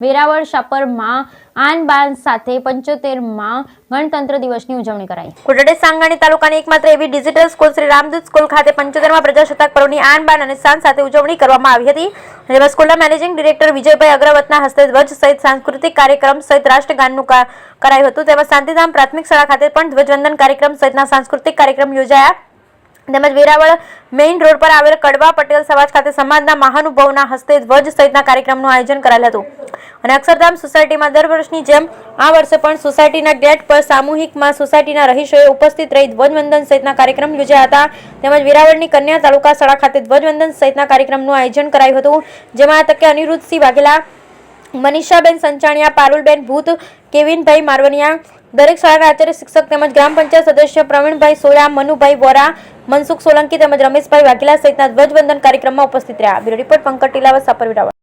વેરાવળ શાપરમાં આન બાન સાથે 75માં ગણતંત્ર દિવસની ઉજવણી કરાઈ। કોટડા સાંગાણી તાલુકાની એકમાત્ર એવી digital school Shri Ramdoot school ખાતે 75માં પ્રજાસત્તાક પર્વની આન બાન અને શાન સાથે ઉજવણી કરવામાં આવી હતી, જેમાં સ્કૂલના મેનેજિંગ ડિરેક્ટર વિજયભાઈ અગ્રવતના હસ્તે ધ્વજ સહિત સાંસ્કૃતિક કાર્યક્રમ સહિત રાષ્ટ્રગાનનું કરાયું હતું। તેમાં શાંતિધામ પ્રાથમિક શાળા ખાતે પણ ધ્વજવંદન કાર્યક્રમ સહિતના સાંસ્કૃતિક કાર્યક્રમ યોજાયા। તેમજ વેરાવળ મેઇન રોડ પર આવેલ કડવા પટેલ સમાજ ખાતે સમાજના મહાનુભાવોના હસ્તે ધ્વજ સહિતના કાર્યક્રમનું આયોજન કરાયેલ હતું અને અક્ષરધામ સોસાયટીમાં દર વર્ષની જેમ આ વર્ષે પણ સોસાયટીના ગેટ પર સામૂહિકમાં સોસાયટીના રહીશોએ ઉપસ્થિત રહી ધ્વજવંદન સહિતના કાર્યક્રમ યોજ્યા હતા। તેમજ વેરાવળની કન્યા તાલુકા શાળા ખાતે ધ્વજવંદન સહિતના કાર્યક્રમનું આયોજન કરાયું હતું, જેમાં આ તકે અનિરુદ્ધસિંહ વાઘેલા, મનીષાબેન સંચાણિયા, પારુલબેન ભૂત, કેવિનભાઈ મારવનિયા, દરેક શાળાના આચાર્ય શિક્ષક તેમજ ગ્રામ પંચાયત સદસ્ય પ્રવીણભાઈ સોયા, મનુભાઈ વોરા, મનસુખ સોલંકી તેમજ રમેશભાઈ વાઘેલા સહિતના ધ્વજવંદન કાર્યક્રમમાં ઉપસ્થિત રહ્યા। Bureau report Pankaj Tilavat, Sapar Veraval.